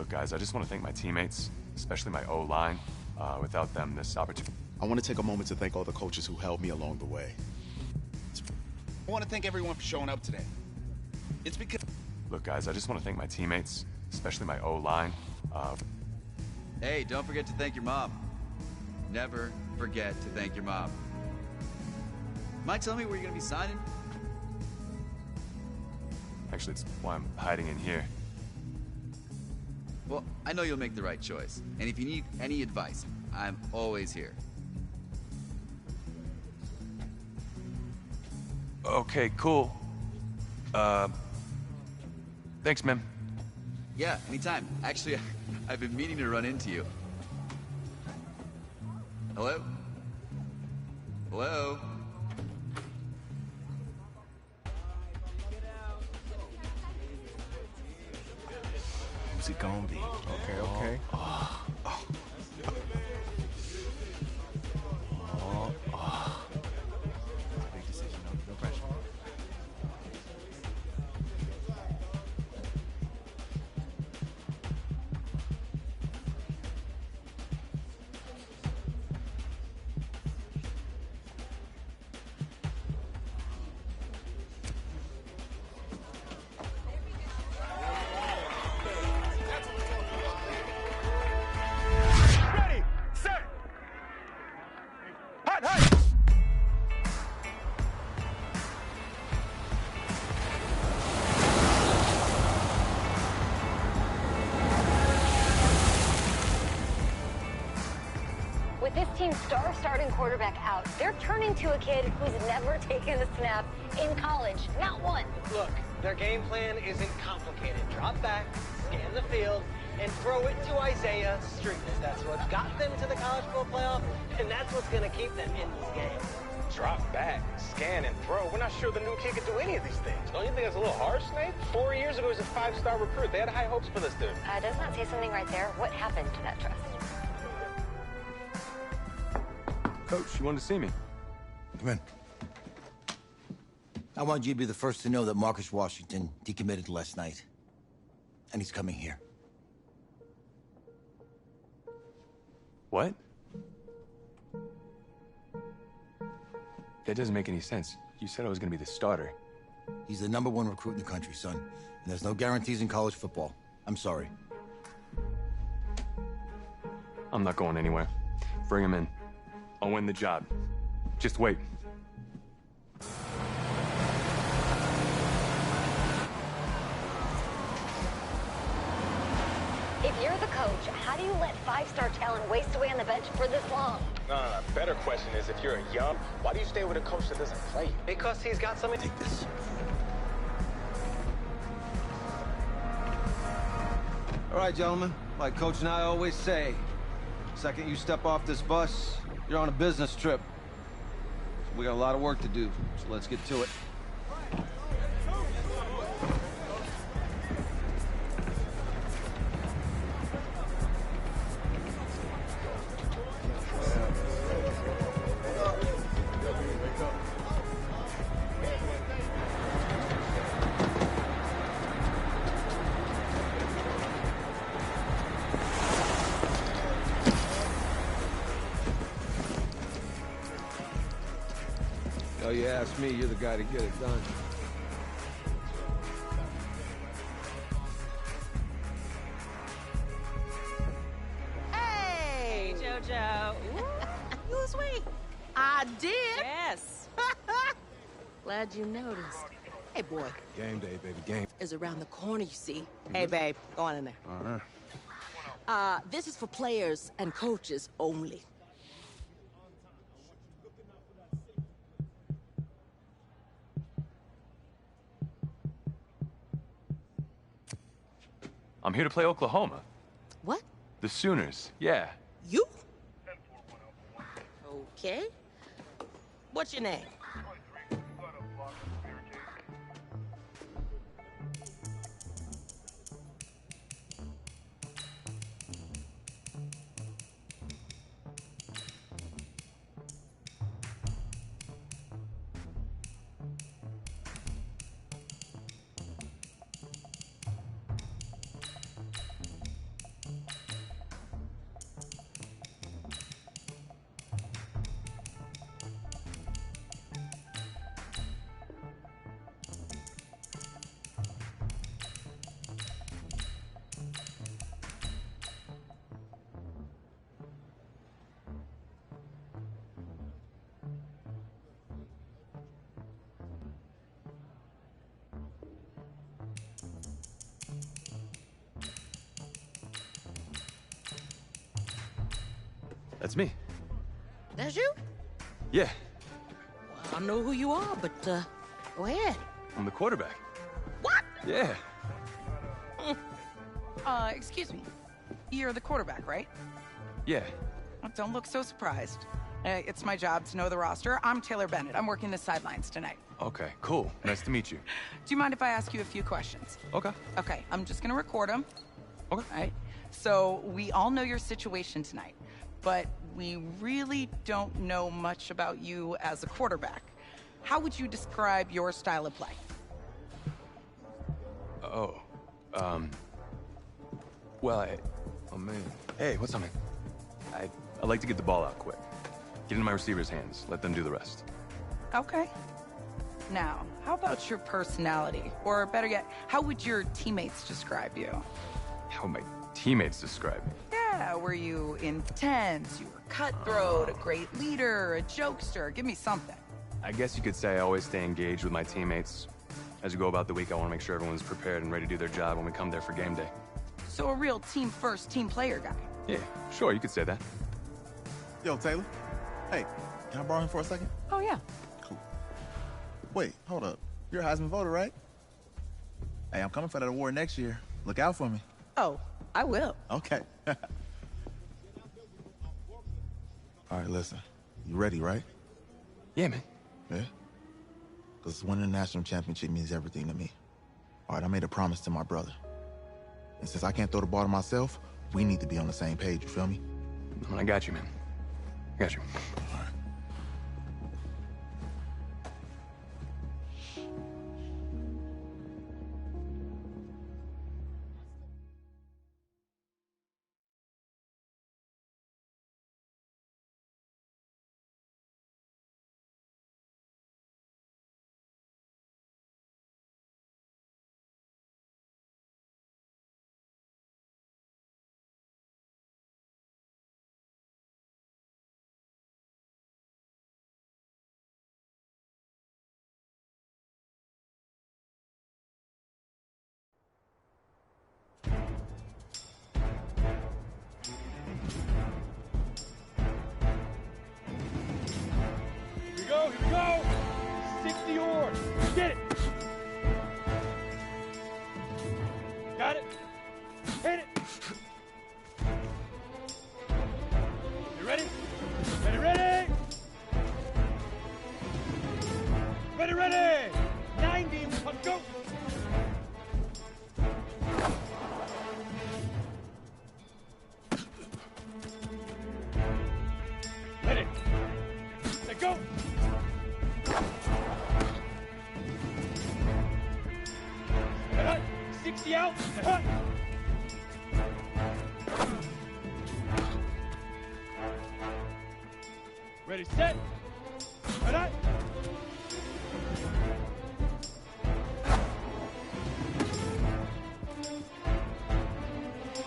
Look, guys, I just want to thank my teammates, especially my O-line. Without them, this opportunity... I want to take a moment to thank all the coaches who helped me along the way. I want to thank everyone for showing up today. It's because... Look, guys, I just want to thank my teammates, especially my O-line. Hey, don't forget to thank your mom. Never forget to thank your mom. Mind telling me where you're gonna be signing? Actually, it's why I'm hiding in here. Well, I know you'll make the right choice. And if you need any advice, I'm always here. Okay, cool. Thanks, man. Yeah, anytime. Actually, I've been meaning to run into you. Hello? Hello? Who's it gonna be? Okay. Big decision, no pressure. Ready, set, hot, hot. With this team's star starting quarterback out, they're turning to a kid who's never taken a snap in college. Not one. Look, their game plan isn't complicated. Drop back, scan the field, and throw it to Isaiah Street. That's what got them to the college football playoff, and that's what's going to keep them in this game. Drop back, scan, and throw. We're not sure the new kid can do any of these things. Don't you think that's a little harsh, Nate? 4 years ago, he was a 5-star recruit. They had high hopes for this dude. Does not say something right there. What happened to that trust? Coach, you wanted to see me? Come in. I want you to be the first to know that Marcus Washington decommitted last night. And he's coming here. What? That doesn't make any sense. You said I was gonna be the starter. He's the #1 recruit in the country, son. And there's no guarantees in college football. I'm sorry. I'm not going anywhere. Bring him in. I'll win the job. Just wait. If you're the coach, how do you let five-star talent waste away on the bench for this long? No. Better question is, if you're young, why do you stay with a coach that doesn't play you? Because he's got something. Take this. All right, gentlemen. Like Coach and I always say, second you step off this bus, you're on a business trip. So we got a lot of work to do, so let's get to it. Oh, you ask me, you're the guy to get it done. Hey, JoJo. You was sweet. I did. Yes. Glad you noticed. Hey, boy. Game day, baby, game. Is around the corner, you see. Hey, babe. Go on in there. All right. This is for players and coaches only. I'm here to play Oklahoma. What? The Sooners, yeah. You? Okay. What's your name? That's me. That's you? Yeah, I don't know who you are, but, go ahead. I'm the quarterback. What? Yeah. Excuse me. You're the quarterback, right? Yeah. Don't look so surprised. It's my job to know the roster. I'm Taylor Bennett. I'm working the sidelines tonight. Okay, cool. Nice to meet you. Do you mind if I ask you a few questions? Okay. Okay, I'm just gonna record them. Okay. All right. So, we all know your situation tonight, but we really don't know much about you as a quarterback. How would you describe your style of play? Oh, well, oh man. Hey, what's up, man? I like to get the ball out quick. Get in my receivers' hands. Let them do the rest. Okay. Now, how about your personality? Or better yet, how would your teammates describe you? How would my teammates describe me? Yeah, were you intense? You were cutthroat, a great leader, a jokester? Give me something. I guess you could say I always stay engaged with my teammates. As we go about the week, I want to make sure everyone's prepared and ready to do their job when we come there for game day. So a real team-first, team-player guy. Yeah, sure, you could say that. Yo, Taylor. Hey, can I borrow him for a second? Oh, yeah. Cool. Wait, hold up. You're a Heisman voter, right? Hey, I'm coming for that award next year. Look out for me. Oh, I will. Okay. All right, listen. You ready, right? Yeah, man. Yeah? Because winning the national championship means everything to me. All right, I made a promise to my brother. And since I can't throw the ball to myself, we need to be on the same page, you feel me? I got you, man. I got you. All right. Here we go! 60 oars! Get it! Got it! Hit it! You ready? Ready, ready! Ready, ready! 90, let's go! Ready! Let go! 60 out. Ready, set. Right.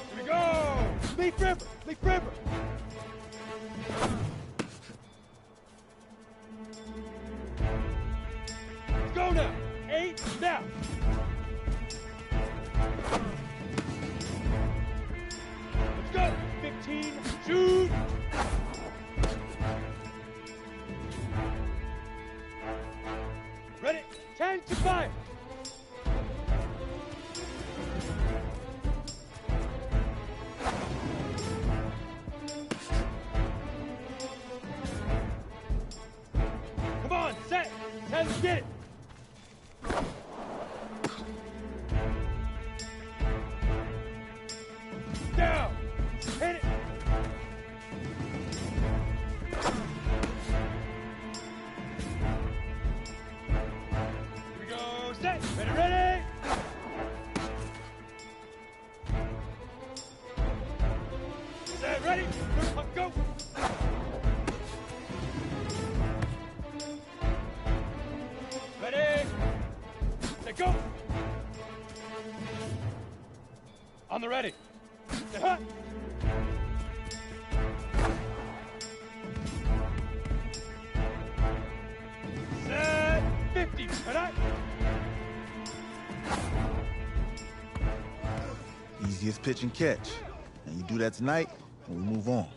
Here we go. Leaf River. Leaf River. Let's go now. 8 now. Let's go. 15. Shoot. Ready. 10 to 5. Come on, set. 10, get it. Down. Hit it. Here we go. Set. Ready, ready. Set. Ready. First pump, go. Ready. Set, go. On the ready. Set. Set. 50. Ready. Easiest pitch and catch. And you do that tonight, and we move on.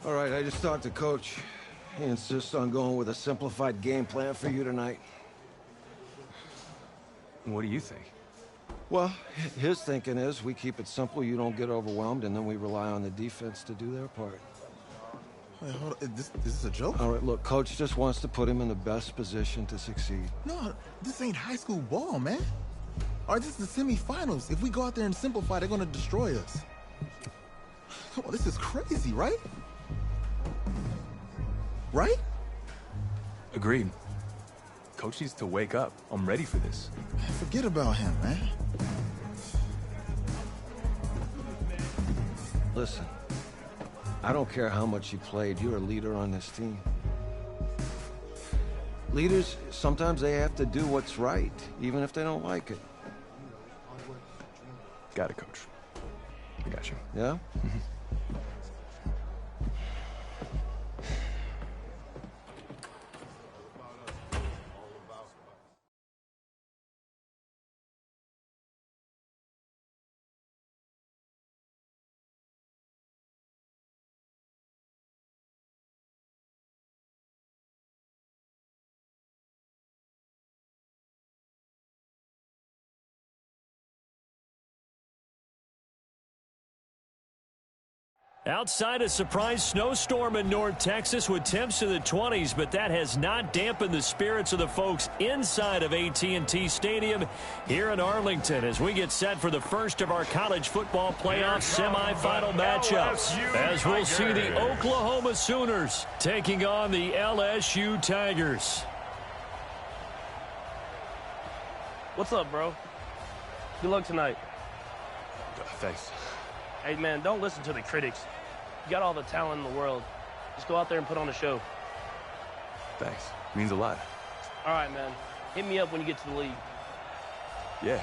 All right, I just talked to Coach. He insists on going with a simplified game plan for you tonight. What do you think? Well, his thinking is we keep it simple, you don't get overwhelmed, and then we rely on the defense to do their part. Wait, hold on. This is a joke? All right, look, Coach just wants to put him in the best position to succeed. No, this ain't high school ball, man. All right, this is the semifinals. If we go out there and simplify, they're gonna destroy us. Come on, this is crazy, right? Right? Agreed. Coach needs to wake up. I'm ready for this. Man, forget about him, man. Listen, I don't care how much you played, you're a leader on this team. Leaders, sometimes they have to do what's right, even if they don't like it. Got it, Coach. I got you. Yeah? Outside a surprise snowstorm in North Texas with temps in the 20s, but that has not dampened the spirits of the folks inside of AT&T Stadium here in Arlington as we get set for the first of our college football playoff semifinal matchups. As we'll see the Oklahoma Sooners taking on the LSU Tigers. What's up, bro? Good luck tonight. Thanks. Hey, man, don't listen to the critics. You got all the talent in the world. Just go out there and put on a show. Thanks. Means a lot. All right, man. Hit me up when you get to the league. Yeah.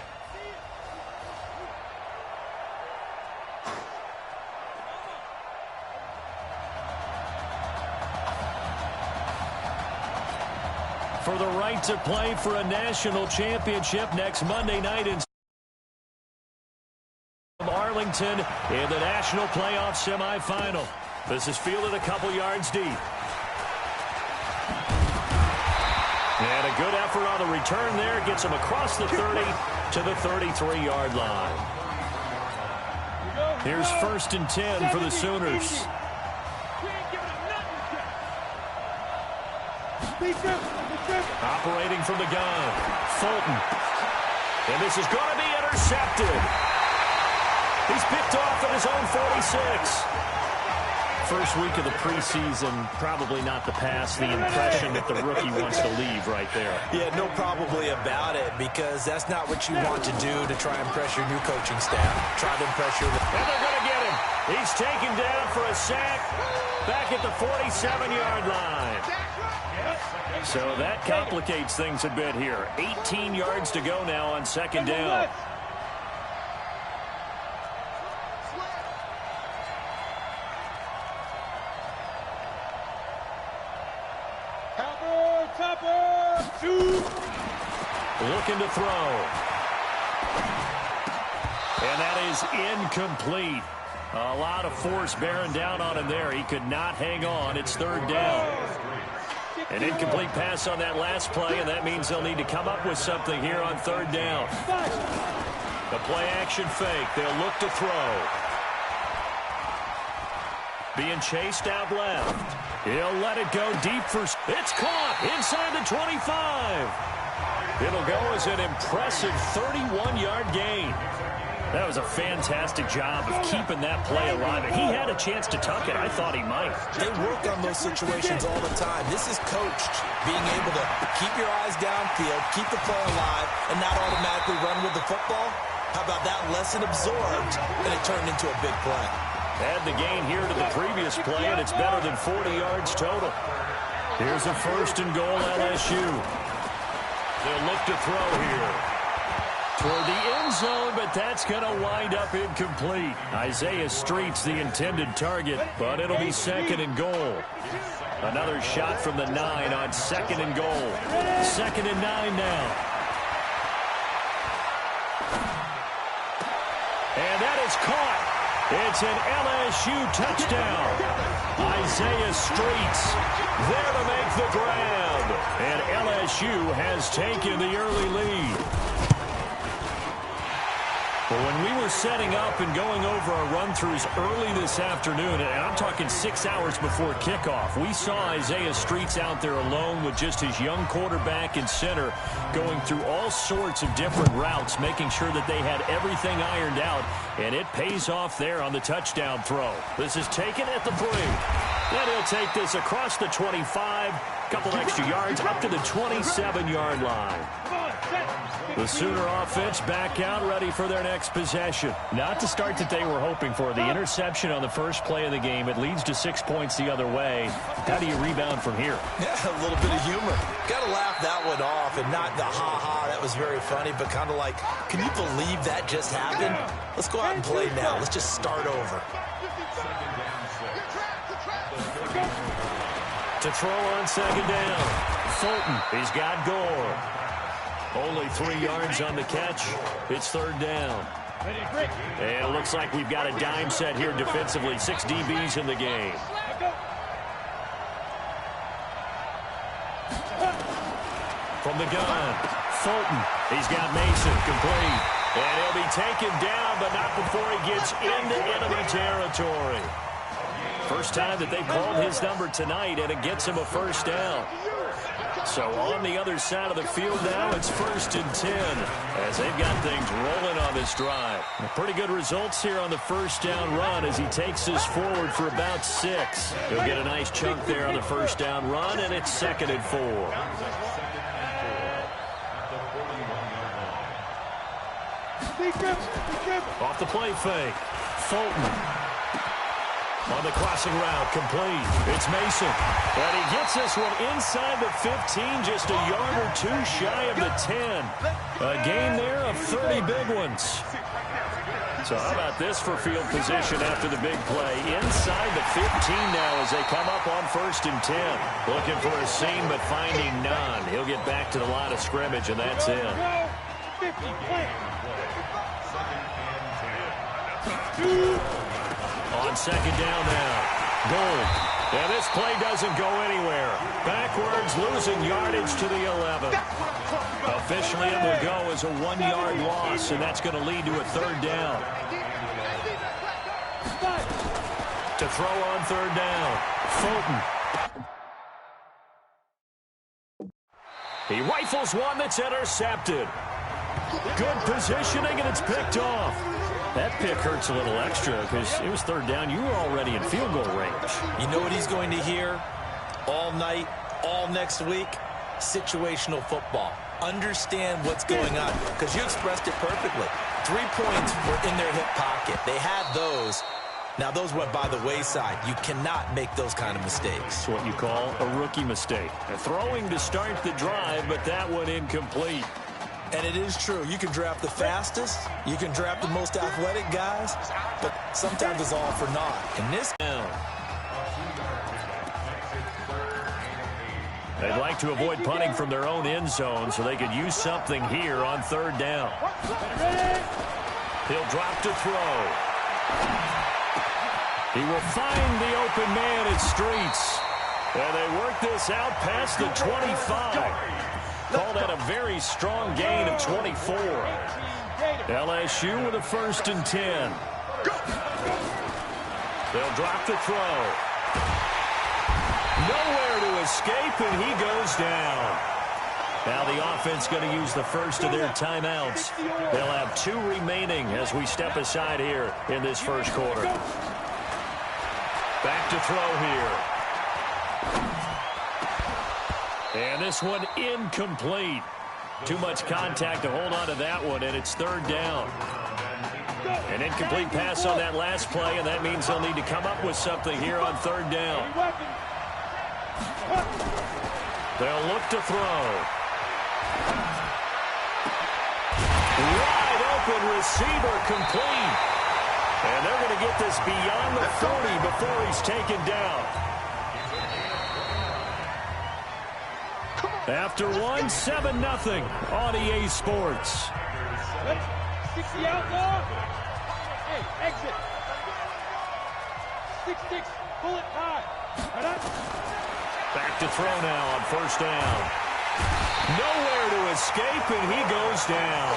For the right to play for a national championship next Monday night in Arlington in the national playoff semifinal. This is fielded a couple yards deep. And a good effort on the return there. Gets him across the 30 to the 33-yard line. Here's 1st and 10 for the Sooners. Operating from the gun, Fulton. And this is going to be intercepted. He's picked off at his own 46. First week of the preseason, probably not the pass, the impression that the rookie wants to leave right there. Yeah, no probably about it, because that's not what you want to do to try and press your new coaching staff. Try to pressure the... And they're going to get him. He's taken down for a sack back at the 47-yard line. So that complicates things a bit here. 18 yards to go now on 2nd down. Looking to throw. And that is incomplete. A lot of force bearing down on him there. He could not hang on. It's 3rd down. An incomplete pass on that last play, and that means they'll need to come up with something here on 3rd down. The play action fake. They'll look to throw. Being chased out left. He'll let it go deep for... It's caught inside the 25. It'll go as an impressive 31-yard gain. That was a fantastic job of keeping that play alive. And he had a chance to tuck it. I thought he might. They work on those situations all the time. This is coached, being able to keep your eyes downfield, keep the play alive, and not automatically run with the football. How about that lesson absorbed, and it turned into a big play. Add the gain here to the previous play, and it's better than 40 yards total. Here's a 1st and goal LSU. They'll look to throw here. Toward the end zone, but that's going to wind up incomplete. Isaiah Street's the intended target, but it'll be 2nd and goal. Another shot from the 9 on 2nd and goal. 2nd and 9 now. And that is caught. It's an LSU touchdown. Isaiah Streets there to make the grab. And LSU has taken the early lead. Well, when we were setting up and going over our run-throughs early this afternoon, and I'm talking 6 hours before kickoff, we saw Isaiah Streets out there alone with just his young quarterback and center going through all sorts of different routes, making sure that they had everything ironed out, and it pays off there on the touchdown throw. This is taken at the 3. Then he'll take this across the 25, couple extra yards, up to the 27-yard line. The Sooner offense back out, ready for their next possession. Not the start that they were hoping for. The interception on the first play of the game. It leads to 6 points the other way. How do you rebound from here? Yeah, a little bit of humor. Got to laugh that one off, and not the ha-ha, that was very funny, but kind of like, can you believe that just happened? Let's go out and play now. Let's just start over. To throw on second down. Fulton, he's got Gore. Only 3 yards on the catch. It's third down. And it looks like we've got a dime set here defensively. 6 DBs in the game. From the gun, Fulton. He's got Mason complete. And he'll be taken down, but not before he gets into enemy territory. First time that they've called his number tonight, and it gets him a first down. So on the other side of the field now, it's 1st and 10 as they've got things rolling on this drive. Pretty good results here on the first down run as he takes this forward for about 6. He'll get a nice chunk there on the first down run, and it's 2nd and 4. Off the play fake. Fulton. On the crossing route, complete. It's Mason. And he gets this one inside the 15, just a yard or 2 shy of the 10. A gain there of 30 big ones. So how about this for field position after the big play? Inside the 15 now as they come up on 1st and 10. Looking for a seam, but finding none. He'll get back to the line of scrimmage, and that's it. On second down now. Gold. And this play doesn't go anywhere. Backwards, losing yardage to the 11. Officially, it will go as a 1-yard loss, and that's going to lead to a third down. To throw on third down, Fulton. He rifles one that's intercepted. Good positioning, and it's picked off. That pick hurts a little extra because it was third down. You were already in field goal range. You know what he's going to hear all night, all next week? Situational football. Understand what's going on because you expressed it perfectly. 3 points were in their hip pocket. They had those. Now, those went by the wayside. You cannot make those kind of mistakes. It's what you call a rookie mistake. Throwing to start the drive, but that one incomplete. And it is true. You can draft the fastest. You can draft the most athletic guys. But sometimes it's all for naught. And this down. They'd like to avoid punting from their own end zone so they could use something here on third down. He'll drop to throw. He will find the open man at Streets. And they work this out past the 25. Call that a very strong gain of 24. LSU with a 1st and 10. They'll drop the throw. Nowhere to escape, and he goes down. Now the offense going to use the first of their timeouts. They'll have 2 remaining as we step aside here in this first quarter. Back to throw here. And this one incomplete. Too much contact to hold on to that one, and it's third down. An incomplete pass on that last play, and that means they'll need to come up with something here on third down. They'll look to throw. Wide open receiver complete. And they're going to get this beyond the 40 before he's taken down. After 1, 7-0 on EA Sports. Stick the outlaw. Hey, exit. 6-6, bullet time. Back to throw now on first down. Nowhere to escape, and he goes down.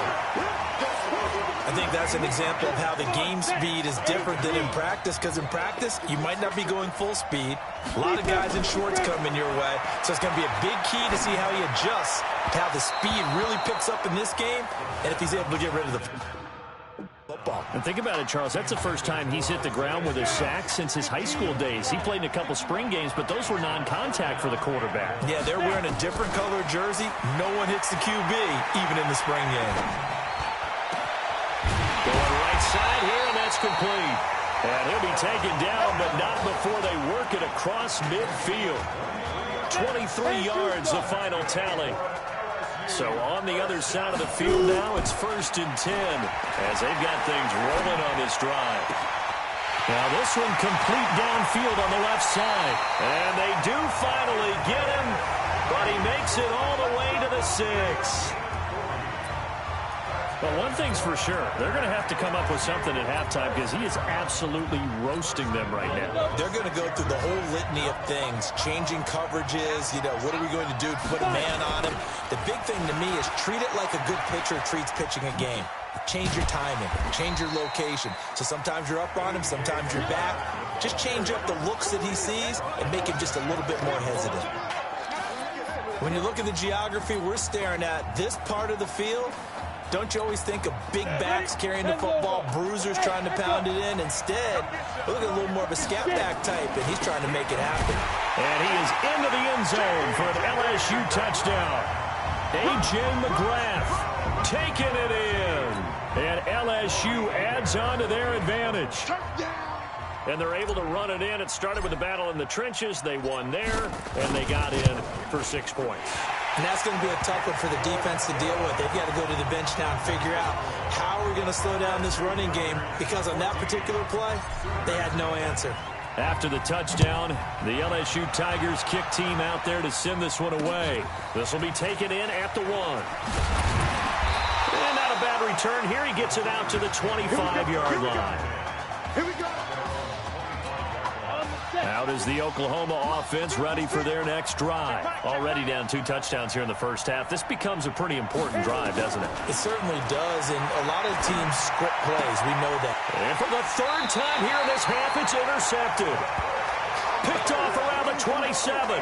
I think that's an example of how the game speed is different than in practice, because in practice, you might not be going full speed. A lot of guys in shorts coming your way, so it's going to be a big key to see how he adjusts, how the speed really picks up in this game, and if he's able to get rid of the football. And think about it, Charles. That's the first time he's hit the ground with a sack since his high school days. He played in a couple spring games, but those were non-contact for the quarterback. Yeah, they're wearing a different color jersey. No one hits the QB, even in the spring game. Going right side here, and that's complete. And he'll be taken down, but not before they work it across midfield. 23 yards, the final tally. So on the other side of the field now, it's 1st and 10 as they've got things rolling on this drive. Now this one complete downfield on the left side. And they do finally get him, but he makes it all the way to the 6. But one thing's for sure, they're going to have to come up with something at halftime because he is absolutely roasting them right now. They're going to go through the whole litany of things, changing coverages, what are we going to do to put a man on him? The big thing to me is treat it like a good pitcher treats pitching a game. Change your timing, change your location. So sometimes you're up on him, sometimes you're back. Just change up the looks that he sees and make him just a little bit more hesitant. When you look at the geography we're staring at, this part of the field, don't you always think of big backs carrying the football, bruisers trying to pound it in? Instead, look at a little more of a scat back type, and he's trying to make it happen. And he is into the end zone for an LSU touchdown. A.J. McGrath taking it in. And LSU adds on to their advantage. And they're able to run it in. It started with a battle in the trenches. They won there, and they got in for 6 points. And that's going to be a tough one for the defense to deal with. They've got to go to the bench now and figure out how are we going to slow down this running game, because on that particular play, they had no answer. After the touchdown, the LSU Tigers kick team out there to send this one away. This will be taken in at the 1. And not a bad return here. He gets it out to the 25-yard line. Here we go. Out is the Oklahoma offense ready for their next drive. Already down 2 touchdowns here in the first half. This becomes a pretty important drive, doesn't it? It certainly does, and a lot of teams script plays. We know that. And for the 3rd time here in this half, it's intercepted. Picked off around the 27.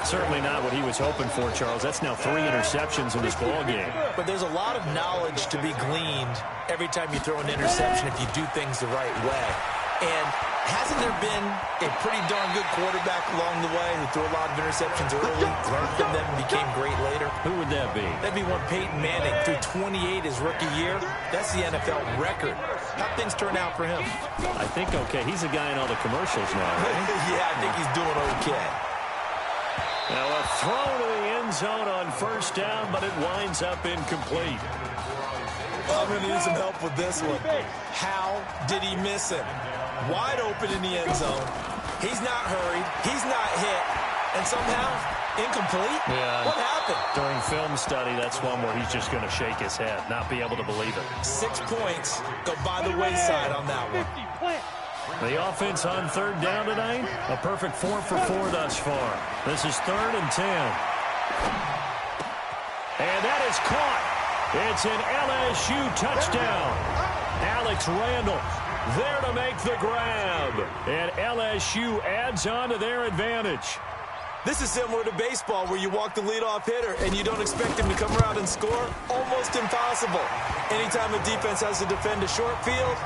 Certainly not what he was hoping for, Charles. That's now 3 interceptions in this ball game. But there's a lot of knowledge to be gleaned every time you throw an interception if you do things the right way. And hasn't there been a pretty darn good quarterback along the way who threw a lot of interceptions early, learned from them, and became great later? Who would that be? That'd be one Peyton Manning. Threw 28 his rookie year. That's the NFL record. How'd things turn out for him? I think okay. He's a guy in all the commercials now, right? Yeah, I think he's doing okay. Now a throw to the end zone on first down, but it winds up incomplete. I'm going to need some help with this one. How did he miss him? Wide open in the end zone. He's not hurried. He's not hit. And somehow, incomplete? Yeah. What happened? During film study, that's one where he's just going to shake his head, not be able to believe it. 6 points go by the wayside on that one. The offense on 3rd down tonight, a perfect 4 for 4 thus far. This is 3rd and 10. And that is caught. It's an LSU touchdown. Alex Randall there to make the grab. And LSU adds on to their advantage. This is similar to baseball where you walk the leadoff hitter and you don't expect him to come around and score. Almost impossible. Anytime a defense has to defend a short field,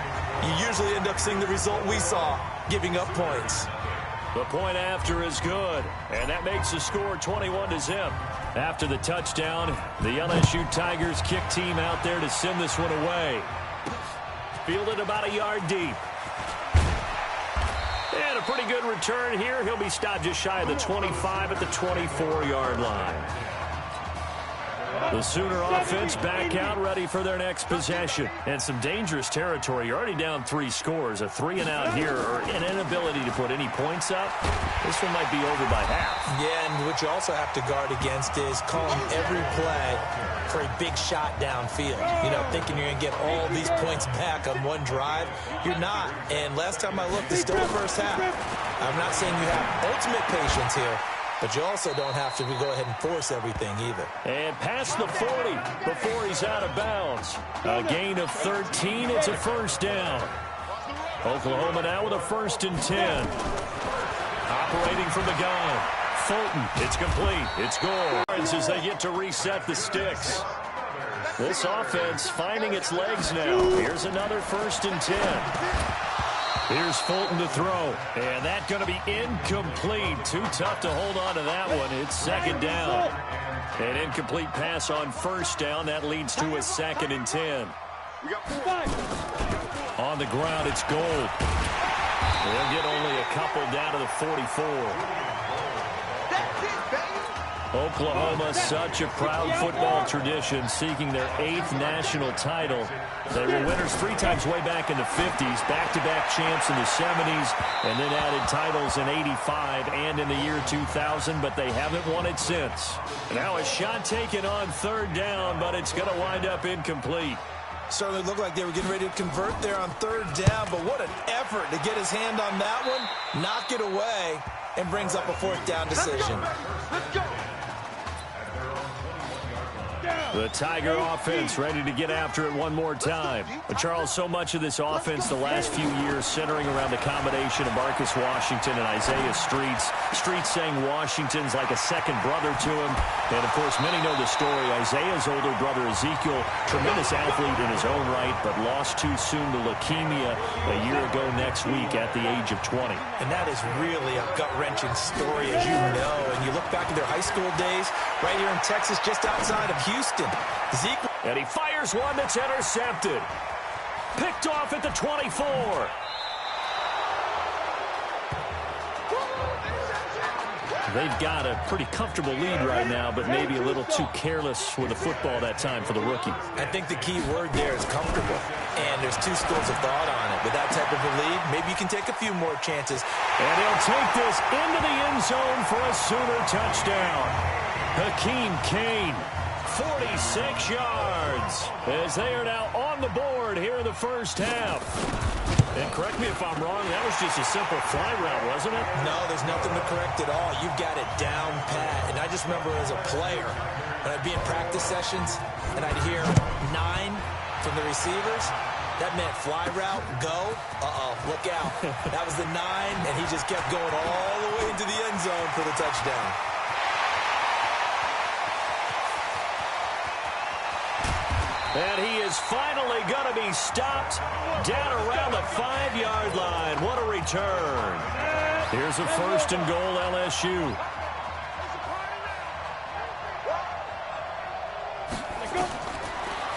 you usually end up seeing the result we saw, giving up points. The point after is good, and that makes the score 21-0. After the touchdown, the LSU Tigers kick team out there to send this one away. Fielded about a yard deep. And a pretty good return here. He'll be stopped just shy of the 25 at the 24-yard line. The Sooner offense back out, ready for their next possession. And some dangerous territory. You're already down 3 scores. A 3-and-out here, or an inability to put any points up. This one might be over by half. Yeah, and what you also have to guard against is calling every play for a big shot downfield. You know, thinking you're going to get all these points back on one drive. You're not. And last time I looked, it's still the first half. I'm not saying you have ultimate patience here, but you also don't have to go ahead and force everything either. And past the 40 before he's out of bounds. A gain of 13. It's a first down. Oklahoma now with a 1st and 10. Operating from the gun. Fulton. It's complete. It's goal. As they get to reset the sticks. This offense finding its legs now. Here's another 1st and 10. Here's Fulton to throw. And that's going to be incomplete. Too tough to hold on to that one. It's 2nd down. An incomplete pass on 1st down. That leads to a 2nd and 10. On the ground, it's Gold. They'll get only a couple down to the 44. Oklahoma, such a proud football tradition, seeking their 8th national title. They were winners 3 times way back in the 50s, back-to-back champs in the 70s, and then added titles in 85 and in the year 2000, but they haven't won it since. Now a shot taken on 3rd down, but it's going to wind up incomplete. Certainly looked like they were getting ready to convert there on 3rd down, but what an effort to get his hand on that one, knock it away, and brings up a 4th down decision. Let's go. The Tiger offense ready to get after it one more time. But Charles, so much of this offense the last few years centering around the combination of Marcus Washington and Isaiah Streets. Streets saying Washington's like a second brother to him. And, of course, many know the story. Isaiah's older brother, Ezekiel, tremendous athlete in his own right, but lost too soon to leukemia a year ago next week at the age of 20. And that is really a gut-wrenching story, as you know. And you look back at their high school days right here in Texas, just outside of Houston. Zeke. And he fires one that's intercepted. Picked off at the 24. They've got a pretty comfortable lead right now, but maybe a little too careless with the football that time for the rookie. I think the key word there is comfortable. And there's 2 schools of thought on it. With that type of a lead, maybe you can take a few more chances. And he'll take this into the end zone for a Sooner touchdown. Hakeem Kane. 46 yards as they are now on the board here in the first half. And correct me if I'm wrong, that was just a simple fly route, wasn't it? No, there's nothing to correct at all. You've got it down pat. And I just remember as a player, when I'd be in practice sessions and I'd hear 9 from the receivers, that meant fly route, go, look out. That was the 9, and he just kept going all the way into the end zone for the touchdown. And he is finally going to be stopped down around the 5-yard line. What a return. Here's a 1st and goal, LSU.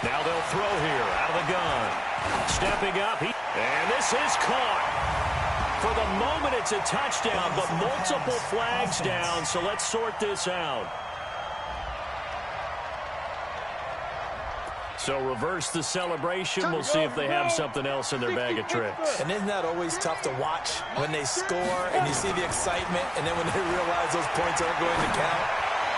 Now they'll throw here out of the gun. Stepping up, and this is caught. For the moment, it's a touchdown, but multiple flags down, so let's sort this out. So reverse the celebration. We'll see if they have something else in their bag of tricks. And isn't that always tough to watch when they score and you see the excitement, and then when they realize those points aren't going to count?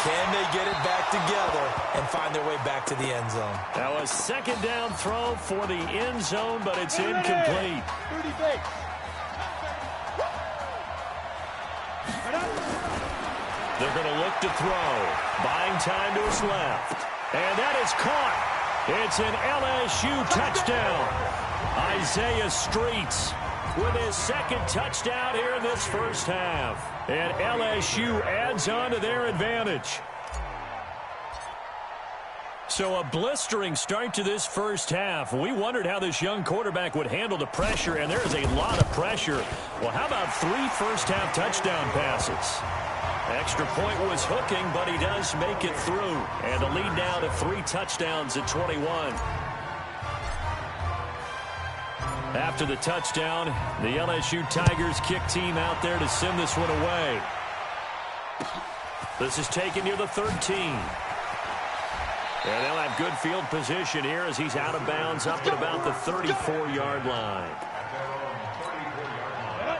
Can they get it back together and find their way back to the end zone? Now a 2nd down throw for the end zone, but it's incomplete. They're going to look to throw. Buying time to his left. And that is caught. It's an LSU touchdown. Isaiah Streets with his 2nd touchdown here in this first half. And LSU adds on to their advantage. So a blistering start to this first half. We wondered how this young quarterback would handle the pressure, and there is a lot of pressure. Well, how about 3 first-half touchdown passes? Extra point was hooking, but he does make it through. And the lead now to 3 touchdowns at 21. After the touchdown, the LSU Tigers kick team out there to send this one away. This is taken near the 13. And they'll have good field position here as he's out of bounds up at about the 34-yard line.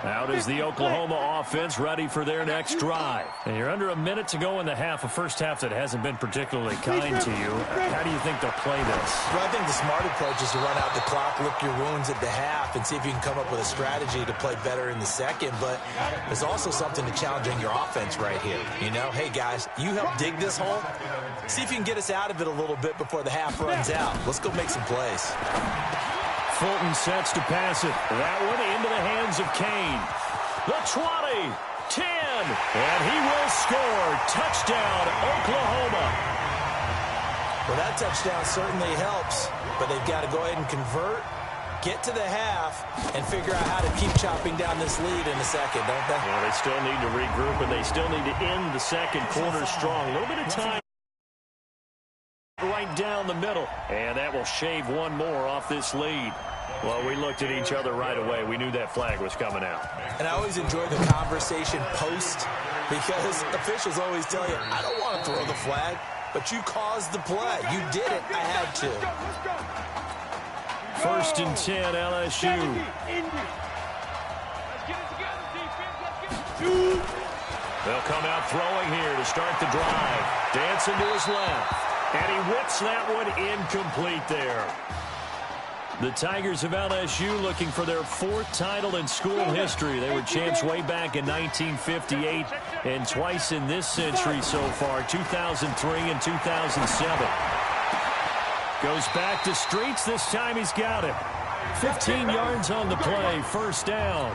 Out is the Oklahoma offense ready for their next drive. And you're under a minute to go in the half, a first half that hasn't been particularly kind to you. How do you think they'll play this? Well, I think the smart approach is to run out the clock, lick your wounds at the half, and see if you can come up with a strategy to play better in the second. But there's also something to challenging your offense right here. You know, hey, guys, you help dig this hole. See if you can get us out of it a little bit before the half runs out. Let's go make some plays. Fulton sets to pass it. That one into the hands of Kane. The 20, 10, and he will score. Touchdown, Oklahoma. Well, that touchdown certainly helps, but they've got to go ahead and convert, get to the half, and figure out how to keep chopping down this lead in the second, don't they? Well, they still need to regroup, and they still need to end the second quarter strong. A little bit of time right down the middle, and that will shave one more off this lead. Well, we looked at each other right away. We knew that flag was coming out. And I always enjoy the conversation post, because officials always tell you, I don't want to throw the flag, but you caused the play. You did it. I had to. First and 10, LSU. They'll come out throwing here to start the drive. Dancing to his left. And he whips that one incomplete there. The Tigers of LSU looking for their fourth title in school history. They were champs way back in 1958 and twice in this century so far, 2003 and 2007. Goes back to Streets. This time he's got it. 15 yards on the play, first down.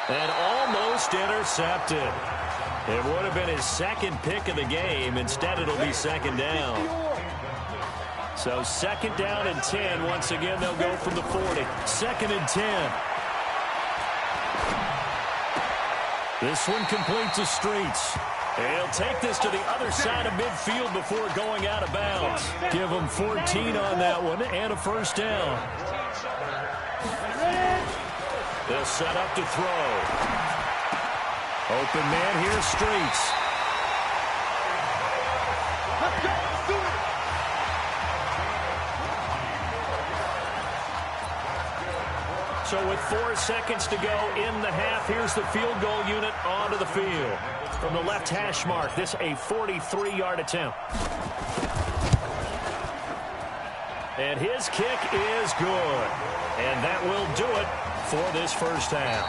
And almost intercepted. It would have been his second pick of the game. Instead, it'll be second down. So second down and 10. Once again, they'll go from the 40. Second and 10. This one complete to Streets. And he'll take this to the other side of midfield before going out of bounds. Give him 14 on that one and a first down. They'll set up to throw. Open man here, Streets. So with 4 seconds to go in the half, here's the field goal unit onto the field. From the left hash mark, this a 43-yard attempt. And his kick is good. And that will do it for this first half.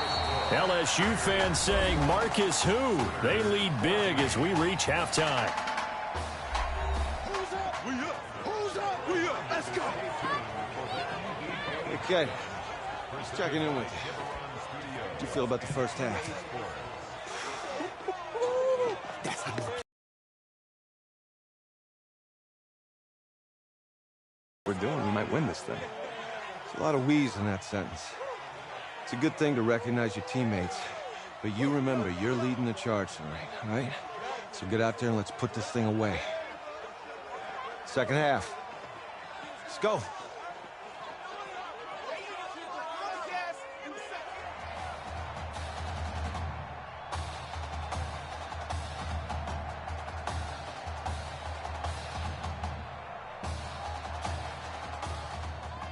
LSU fans saying, Marcus who? They lead big as we reach halftime. Who's up? We up. Who's up? We up. Let's go. Okay. Just checking in with you. How'd you feel about the first half? We're doing, we might win this thing. There's a lot of wheeze in that sentence. It's a good thing to recognize your teammates, but you remember, you're leading the charge tonight, all right? So get out there and let's put this thing away. Second half. Let's go.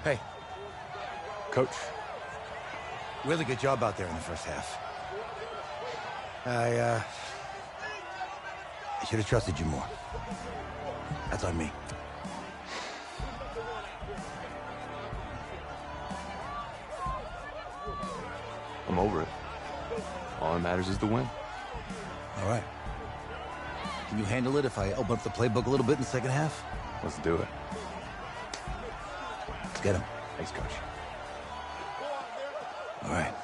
Hey. Coach. Really good job out there in the first half. I should have trusted you more. That's on me. I'm over it. All that matters is the win. All right. Can you handle it if I open up the playbook a little bit in the second half? Let's do it. Let's get him. Thanks, Coach. All right.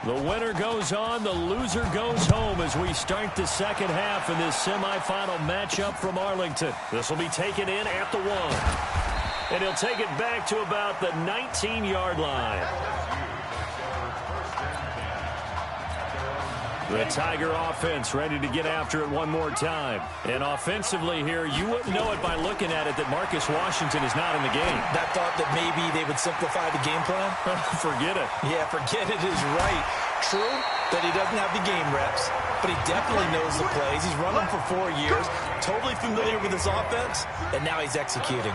The winner goes on, the loser goes home as we start the second half in this semifinal matchup from Arlington. This will be taken in at the 1. And he'll take it back to about the 19-yard line. The Tiger offense ready to get after it one more time. And offensively here, you wouldn't know it by looking at it that Marcus Washington is not in the game. That thought that maybe they would simplify the game plan? Forget it. Yeah, forget it is right. True that he doesn't have the game reps, but he definitely knows the plays. He's run them for 4 years, totally familiar with his offense, and now he's executing.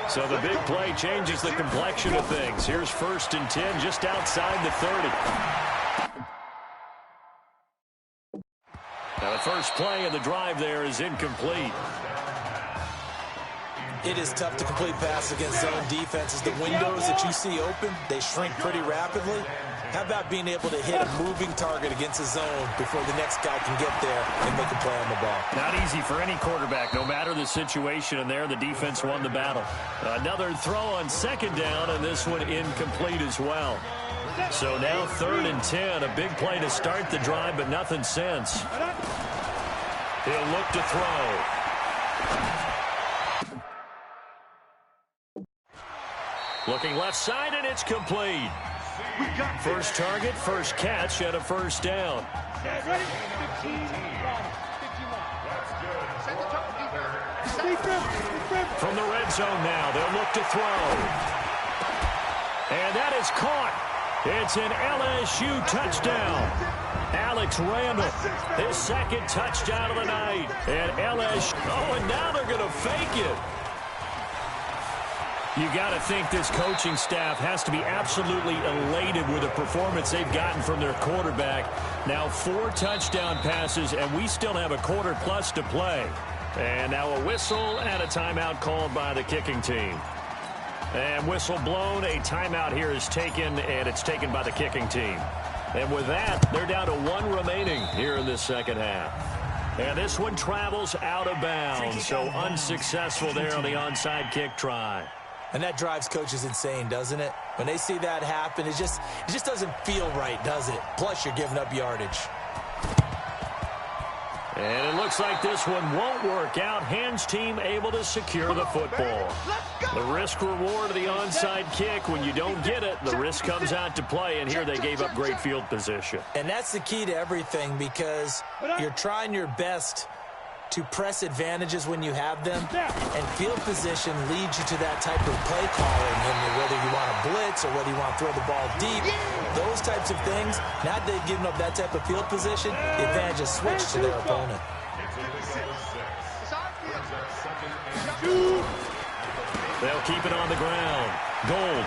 So the big play changes the complexion of things. Here's 1st and 10 just outside the 30. Now the first play of the drive there is incomplete. It is tough to complete passes against zone defenses. The windows that you see open, they shrink pretty rapidly. How about being able to hit a moving target against a zone before the next guy can get there and make a play on the ball? Not easy for any quarterback, no matter the situation, and there the defense won the battle. Another throw on 2nd down, and this one incomplete as well. So now 3rd and 10, a big play to start the drive, but nothing since. He'll look to throw. Looking left side, and it's complete. First target, first catch, and a 1st down. From the red zone now, they'll look to throw. And that is caught. It's an LSU touchdown. Alex Randall, his 2nd touchdown of the night. And LSU, and now they're going to fake it. You got to think this coaching staff has to be absolutely elated with the performance they've gotten from their quarterback. Now 4 touchdown passes, and we still have a quarter plus to play. And now a whistle and a timeout called by the kicking team. And whistle blown, a timeout here is taken, and it's taken by the kicking team. And with that, they're down to 1 remaining here in this 2nd half. And this one travels out of bounds, so unsuccessful there on the onside kick try. And that drives coaches insane, doesn't it? When they see that happen, it just doesn't feel right, does it? Plus, you're giving up yardage. And it looks like this one won't work out. Hands team able to secure the football. The risk reward of the onside kick, when you don't get it, the risk comes out to play, and here they gave up great field position. And that's the key to everything, because you're trying your best to press advantages when you have them, and field position leads you to that type of play calling, and whether you want to blitz or whether you want to throw the ball deep, those types of things. Now that they've given up that type of field position, the advantage is switched to their opponent. They'll keep it on the ground. Gold.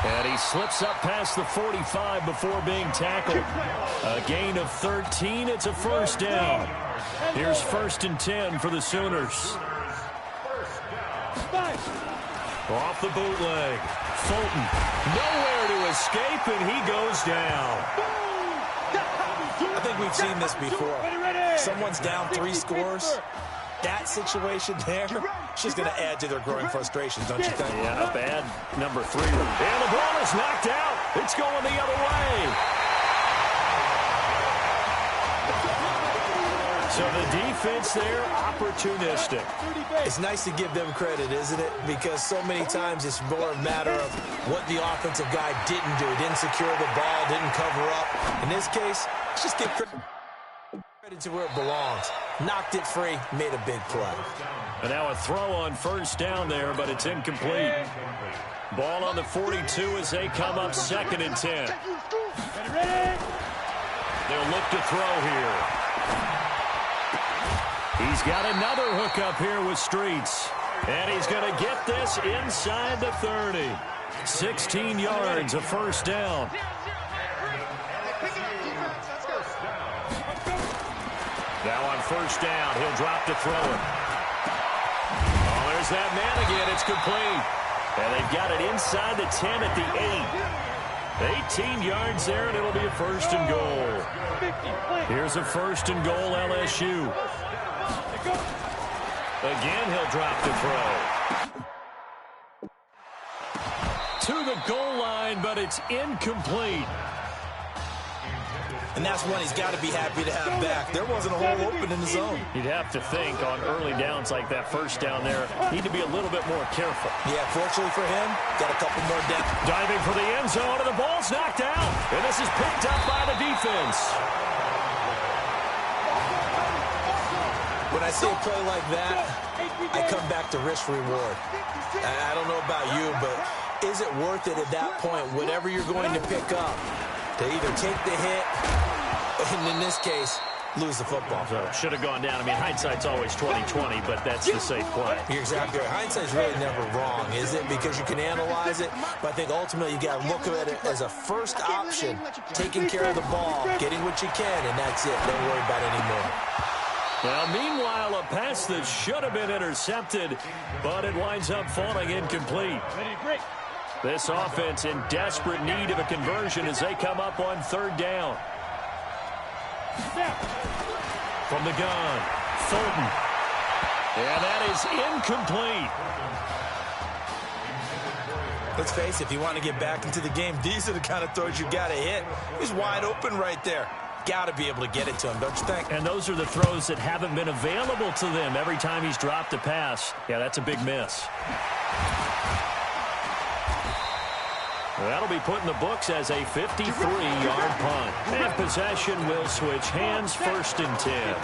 And he slips up past the 45 before being tackled. A gain of 13. It's a 1st down. Here's 1st and 10 for the Sooners. Off the bootleg. Fulton. Nowhere to escape, and he goes down. I think we've seen this before. Someone's down 3 scores. That situation there, it's just going to add to their growing frustrations, don't you think? Yeah, bad number 3. And the ball is knocked out. It's going the other way. So the defense there, opportunistic. It's nice to give them credit, isn't it? Because so many times it's more a matter of what the offensive guy didn't do. Didn't secure the ball, didn't cover up. In this case, let's just give credit to where it belongs. Knocked it free, made a big play. And now a throw on 1st down there, but it's incomplete. Ball on the 42 as they come up 2nd and 10. They'll look to throw here. He's got another hookup here with Streets. And he's going to get this inside the 30. 16 yards, a 1st down. Now on 1st down, he'll drop to throw it. Oh, there's that man again. It's complete. And they've got it inside the 10 at the 8. 18 yards there, and it'll be a 1st and goal. Here's a 1st and goal, LSU. Again, he'll drop to throw. To the goal line, but it's incomplete. And that's one he's got to be happy to have back. There wasn't a hole open in the zone. You'd have to think on early downs like that 1st down there, need to be a little bit more careful. Yeah, fortunately for him, got a couple more down. Diving for the end zone, and the ball's knocked out. And this is picked up by the defense. When I see a play like that, I come back to risk reward. I don't know about you, but is it worth it at that point, whatever you're going to pick up, to either take the hit, and in this case, lose the football? So should have gone down. I mean, hindsight's always 20/20, but that's the safe play. You're exactly right. Hindsight's really never wrong, is it? Because you can analyze it, but I think ultimately you got to look at it as a first option, taking care of the ball, getting what you can, and that's it. Don't worry about it anymore. Well, meanwhile, a pass that should have been intercepted, but it winds up falling incomplete. This offense in desperate need of a conversion as they come up on third down. From the gun, Fulton. And that is incomplete. Let's face it, if you want to get back into the game, these are the kind of throws you got to hit. He's wide open right there. Got to be able to get it to him, don't you think? And those are the throws that haven't been available to them every time he's dropped a pass. Yeah, that's a big miss. That'll be put in the books as a 53-yard punt. And possession will switch hands, 1st and 10.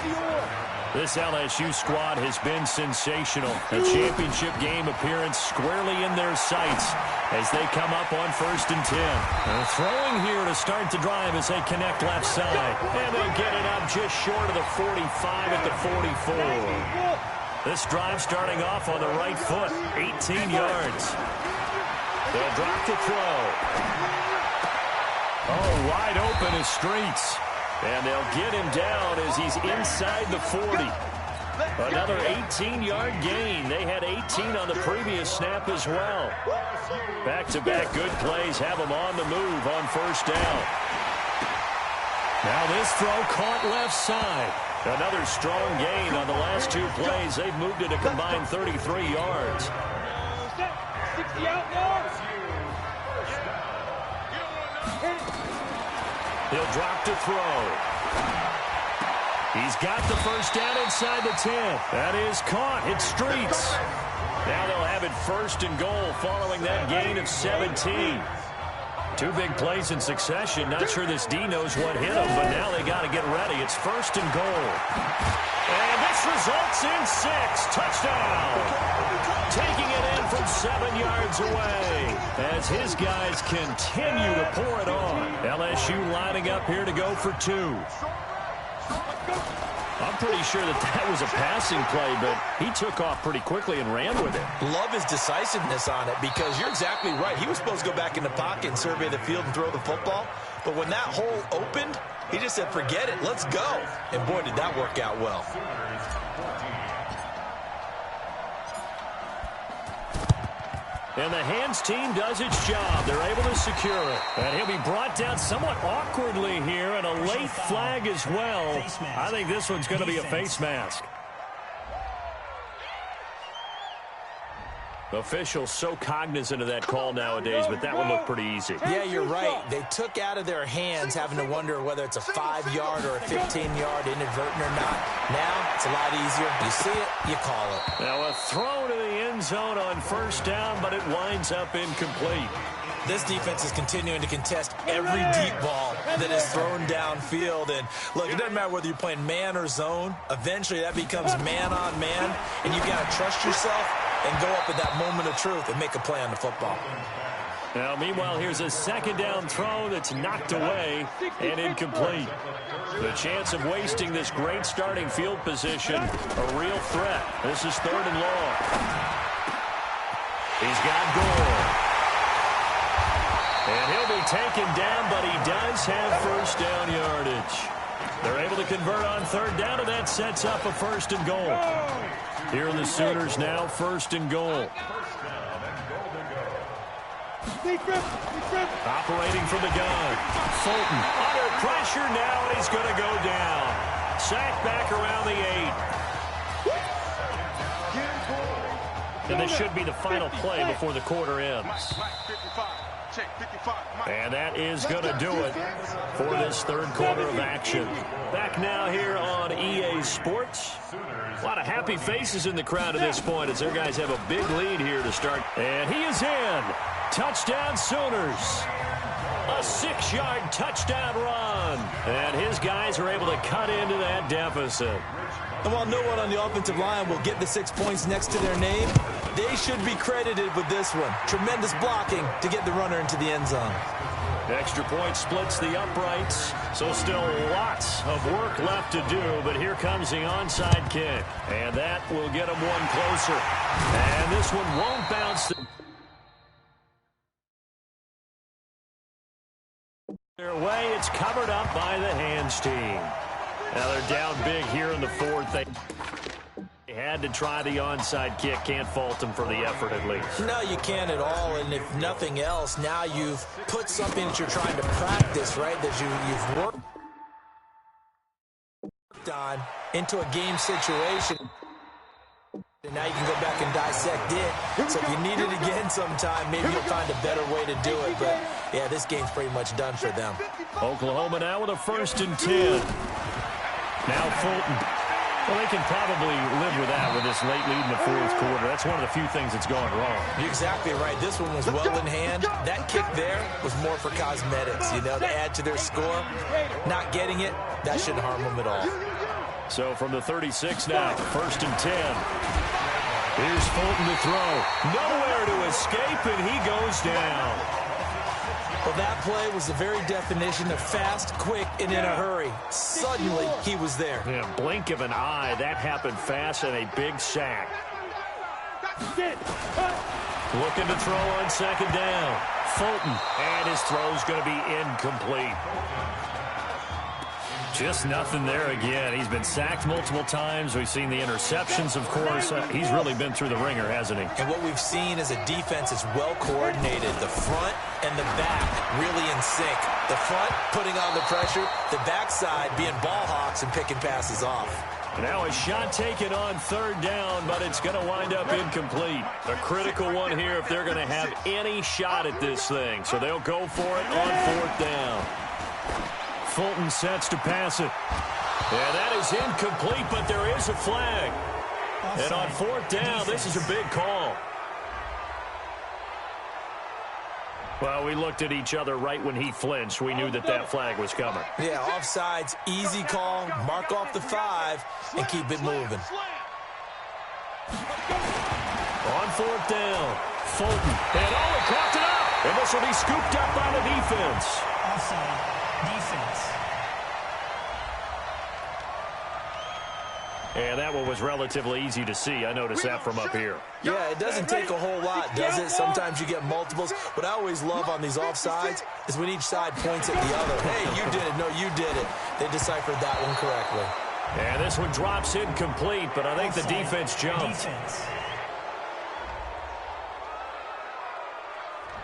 This LSU squad has been sensational. A championship game appearance squarely in their sights as they come up on 1st and 10. They're throwing here to start the drive as they connect left side. And they get it up just short of the 45 at the 44. This drive starting off on the right foot, 18 yards. They'll drop the throw. Oh, wide open is Streets. And they'll get him down as he's inside the 40. Another 18-yard gain. They had 18 on the previous snap as well. Back-to-back good plays have them on the move on 1st down. Now this throw caught left side. Another strong gain on the last 2 plays. They've moved it a combined 33 yards. 60 out yards. He'll drop to throw. He's got the 1st down inside the 10. That is caught. It's Streets. Now they'll have it 1st and goal following that gain of 17. 2 big plays in succession. Not sure this D knows what hit him, but now they got to get ready. It's 1st and goal. And this results in 6. Touchdown. Taking it in from 7 yards away as his guys continue to pour it on. LSU lining up here to go for 2. I'm pretty sure that was a passing play, but he took off pretty quickly and ran with it. Love his decisiveness on it because you're exactly right. He was supposed to go back in the pocket and survey the field and throw the football. But when that hole opened, he just said, forget it, let's go. And boy, did that work out well. And the hands team does its job. They're able to secure it. And he'll be brought down somewhat awkwardly here, and a late flag as well. I think this one's going to be a face mask. Officials so cognizant of that call nowadays, but that would look pretty easy. Yeah, you're right. They took out of their hands having to wonder whether it's a 5-yard or a 15-yard inadvertent or not. Now, it's a lot easier. You see it, you call it. Now a throw to the end zone on 1st down, but it winds up incomplete. This defense is continuing to contest every deep ball that is thrown downfield. And look, it doesn't matter whether you're playing man or zone. Eventually, that becomes man on man, and you've got to trust yourself and go up at that moment of truth and make a play on the football. Now, meanwhile, here's a 2nd down throw that's knocked away and incomplete. The chance of wasting this great starting field position, a real threat. This is 3rd and long. He's got Gore. And he'll be taken down, but he does have 1st down yardage. They're able to convert on 3rd down, and that sets up a 1st and goal. Here are the Sooners now, 1st and goal. Operating from the gun. Fulton under pressure now, and he's going to go down. Sacked back around the 8. And this should be the final play before the quarter ends. And that is going to do it for this 3rd quarter of action. Back now here on EA Sports. A lot of happy faces in the crowd at this point as their guys have a big lead here to start. And he is in. Touchdown Sooners. A 6-yard touchdown run. And his guys are able to cut into that deficit. And while no one on the offensive line will get the 6 points next to their name, They should be credited with this one. Tremendous blocking to get the runner into the end zone. Extra point splits the uprights, so still lots of work left to do, but here comes the onside kick, and that will get them one closer. And this one won't bounce their way. It's covered up by the hands team. Now they're down big here in the fourth. They had to try the onside kick. Can't fault them for the effort at least. No, you can't at all. And if nothing else, now you've put something that you're trying to practice, right, that you've worked on into a game situation. And now you can go back and dissect it. So if you need it again sometime, maybe you'll find a better way to do it. But, yeah, this game's pretty much done for them. Oklahoma now with a 1st and 10. Now Fulton. Well, they can probably live with that with this late lead in the fourth quarter. That's one of the few things that's gone wrong. You're exactly right. This one was well in hand. That kick there was more for cosmetics, you know, to add to their score. Not getting it, that shouldn't harm them at all. So from the 36 now, 1st and 10. Here's Fulton to throw. Nowhere to escape, and he goes down. Well, that play was the very definition of fast, quick, and in a hurry. Suddenly, he was there. Yeah, blink of an eye. That happened fast and a big sack. Looking to throw on 2nd down. Fulton, and his throw's going to be incomplete. Just nothing there again. He's been sacked multiple times. We've seen the interceptions, of course. He's really been through the ringer, hasn't he? And what we've seen is a defense that's well coordinated. The front and the back really in sync. The front putting on the pressure. The backside being ball hawks and picking passes off. Now a shot taken on 3rd down, but it's going to wind up incomplete. A critical one here if they're going to have any shot at this thing. So they'll go for it on 4th down. Fulton sets to pass it. And that is incomplete, but there is a flag. And on 4th down, this is a big call. Well, we looked at each other right when he flinched. We knew that that flag was coming. Yeah, offsides, easy call, mark off the 5, and keep it moving. On 4th down, Fulton. And he coughed it up. And this will be scooped up by the defense. Offside. Defense. And that one was relatively easy to see. I noticed that from up here. Yeah, it doesn't take a whole lot, does it? Sometimes you get multiples. What I always love on these offsides is when each side points at the other. Hey, you did it. No, you did it. They deciphered that one correctly. And this one drops incomplete, but I think the defense jumped.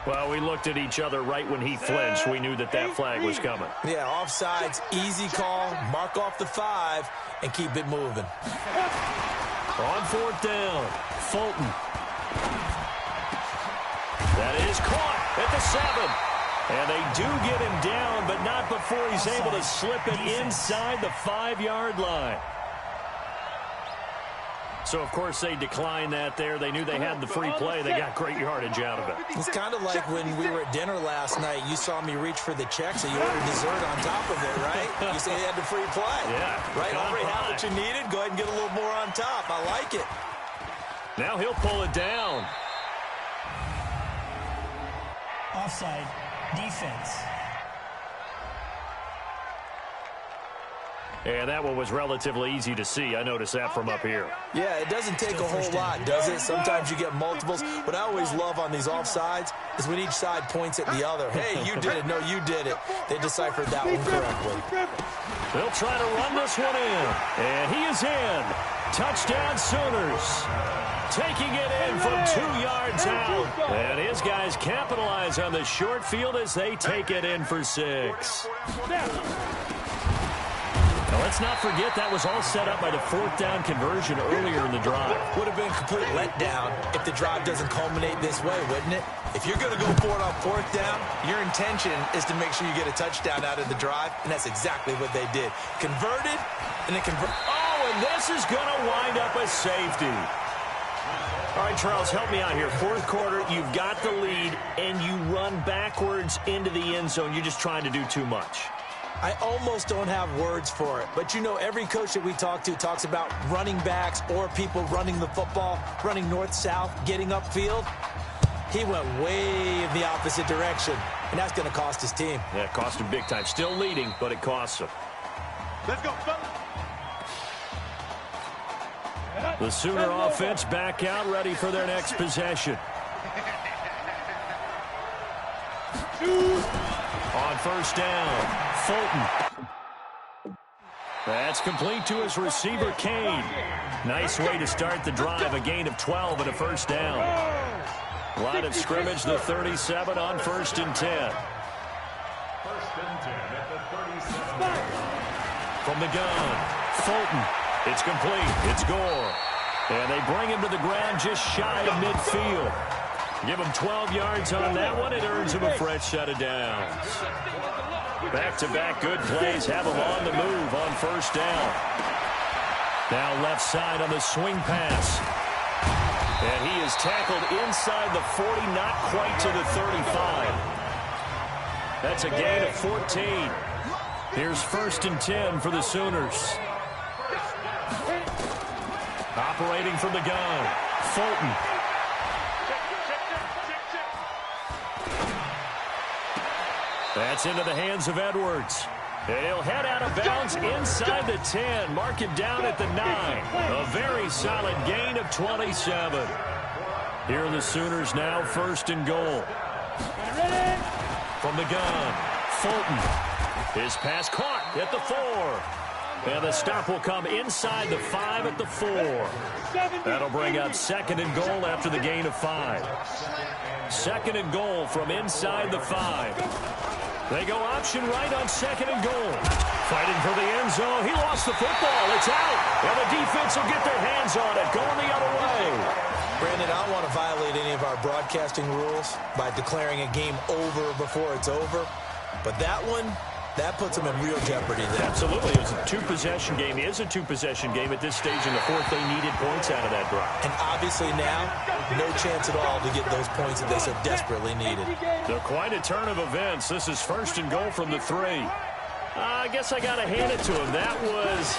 Well, we looked at each other right when he flinched. We knew that that flag was coming. Yeah, offsides, easy call, mark off the 5, and keep it moving. On 4th down, Fulton. That is caught at the 7. And they do get him down, but not before he's able to slip it inside the 5-yard line. So, of course, they declined that there. They knew they had the free play. They got great yardage out of it. It's kind of like when we were at dinner last night. You saw me reach for the check, so you ordered dessert on top of it, right? You say you had the free play. Yeah. Right? Already had what you needed. Go ahead and get a little more on top. I like it. Now he'll pull it down. Offside. Defense. And that one was relatively easy to see. I noticed that from up here. Yeah, it doesn't take a whole lot, does it? Sometimes you get multiples. What I always love on these offsides is when each side points at the other. Hey, you did it. No, you did it. They deciphered that one correctly. They'll try to run this one in. And he is in. Touchdown Sooners. Taking it in from 2 yards out. And his guys capitalize on the short field as they take it in for 6. Now, let's not forget that was all set up by the 4th down conversion earlier in the drive. Would have been a complete letdown if the drive doesn't culminate this way, wouldn't it? If you're going to go for it on 4th down, your intention is to make sure you get a touchdown out of the drive, and that's exactly what they did. Converted, and then Oh, and this is going to wind up a safety. All right, Charles, help me out here. 4th quarter, you've got the lead, and you run backwards into the end zone. You're just trying to do too much. I almost don't have words for it. But you know, every coach that we talk to talks about running backs or people running the football, running north-south, getting upfield. He went way in the opposite direction, and that's going to cost his team. Yeah, it cost him big time. Still leading, but it costs him. Let's go, fellas. The Sooner offense back out, ready for their next possession. On first down, Fulton. That's complete to his receiver, Kane. Nice way to start the drive, a gain of 12 and a first down. Line of scrimmage, the 37 on 1st and 10. From the gun, Fulton. It's complete. It's Gore. And they bring him to the ground just shy of midfield. Give him 12 yards on that one. It earns him a fresh set of downs. Back-to-back good plays have him on the move on first down. Now left side on the swing pass. And he is tackled inside the 40, not quite to the 35. That's a gain of 14. Here's 1st and 10 for the Sooners. Operating from the gun, Fulton. That's into the hands of Edwards. And he'll head out of bounds inside the 10. Mark him down at the 9. A very solid gain of 27. Here are the Sooners now 1st and goal. From the gun, Fulton. His pass caught at the 4. And the stop will come inside the 5 at the 4. That'll bring up 2nd and goal after the gain of 5. 2nd and goal from inside the 5. They go option right on 2nd and goal. Fighting for the end zone. He lost the football. It's out. And the defense will get their hands on it. Going the other way. Brandon, I don't want to violate any of our broadcasting rules by declaring a game over before it's over. But that one, that puts them in real jeopardy there. Absolutely. It was a two-possession game. It is a two-possession game at this stage in the 4th. They needed points out of that drive. And obviously now, no chance at all to get those points that they so desperately needed. They're quite a turn of events. This is 1st and goal from the 3. I guess I got to hand it to him. That was...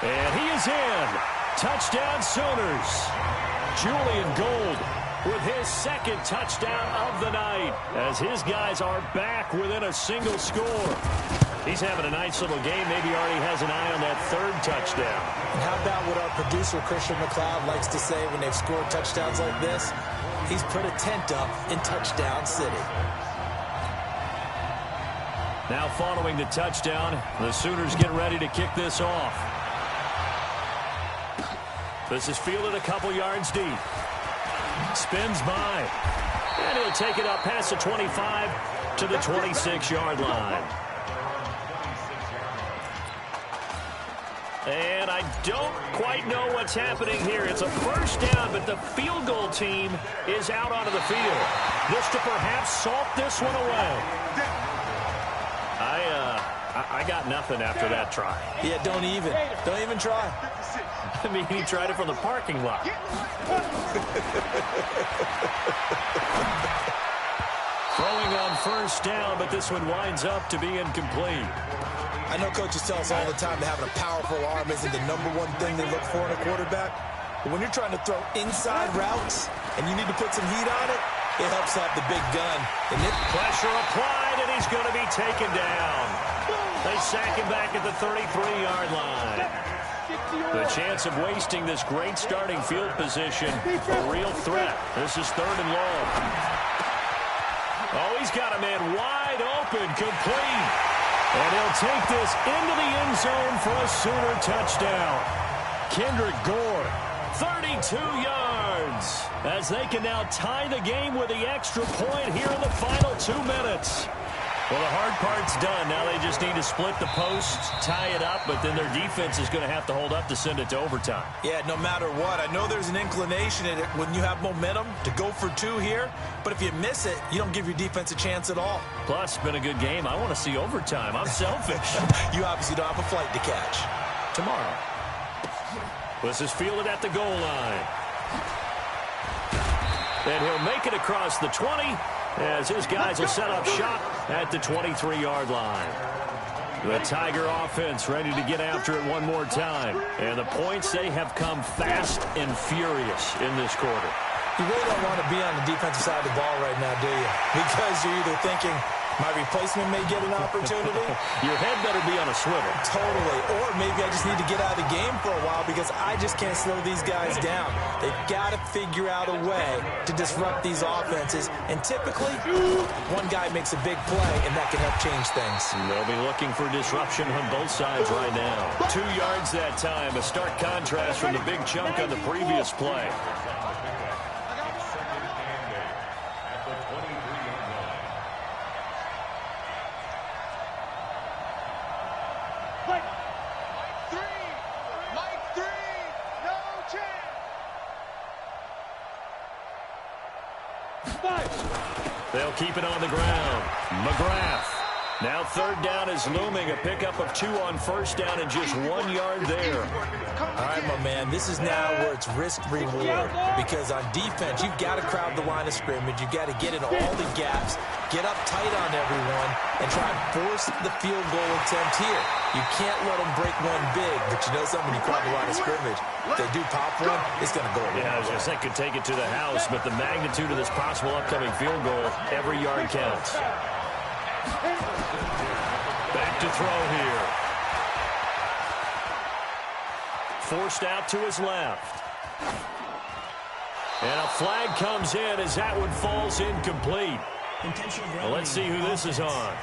And he is in. Touchdown Sooners. Julian Gold with his 2nd touchdown of the night as his guys are back within a single score. He's having a nice little game. Maybe already has an eye on that 3rd touchdown. And how about what our producer, Christian McLeod, likes to say when they've scored touchdowns like this? He's put a tent up in Touchdown City. Now following the touchdown, the Sooners get ready to kick this off. This is fielded a couple yards deep. Spins by. And he'll take it up past the 25 to the 26-yard line. And I don't quite know what's happening here. It's a first down, but the field goal team is out onto the field. This to perhaps salt this one away. I got nothing after that try. Yeah, don't even try. I mean, he tried it from the parking lot. Throwing on first down, but this one winds up to be incomplete. I know coaches tell us all the time that having a powerful arm isn't the #1 thing they look for in a quarterback. But when you're trying to throw inside routes and you need to put some heat on it, it helps out the big gun. And pressure applied, and he's going to be taken down. They sack him back at the 33-yard line. The chance of wasting this great starting field position, a real threat. This is 3rd and long. Oh, he's got a man wide open, complete. And he'll take this into the end zone for a Sooner touchdown. Kendrick Gore, 32 yards, as they can now tie the game with the extra point here in the final 2 minutes. Well, the hard part's done. Now they just need to split the posts, tie it up, but then their defense is going to have to hold up to send it to overtime. Yeah, no matter what. I know there's an inclination in it when you have momentum to go for 2 here, but if you miss it, you don't give your defense a chance at all. Plus, it's been a good game. I want to see overtime. I'm selfish. You obviously don't have a flight to catch. Tomorrow. This is fielded at the goal line. And he'll make it across the 20 as his guys will set up shop at the 23-yard line. The Tiger offense ready to get after it one more time. And the points, they have come fast and furious in this quarter. You really don't want to be on the defensive side of the ball right now, do you? Because you're either thinking, my replacement may get an opportunity. Your head better be on a swivel. Totally. Or maybe I just need to get out of the game for a while because I just can't slow these guys down. They've got to figure out a way to disrupt these offenses. And typically, one guy makes a big play, and that can help change things. They'll be looking for disruption on both sides right now. 2 yards that time. A stark contrast from the big chunk on the previous play. They'll keep it on the ground. McGrath. Now third down is looming. A pickup of 2 on first down and just 1 yard there. All right, my man, this is now where it's risk-reward. Because on defense, you've got to crowd the line of scrimmage. You've got to get in all the gaps, get up tight on everyone, and try and force the field goal attempt here. You can't let them break one big, but you know something, when you crowd the line of scrimmage, if they do pop one, it's going to go away. Yeah, I was going to say, could take it to the house, but the magnitude of this possible upcoming field goal, every yard counts. Back to throw here. Forced out to his left. And a flag comes in as that one falls incomplete. Well, let's see who this is on.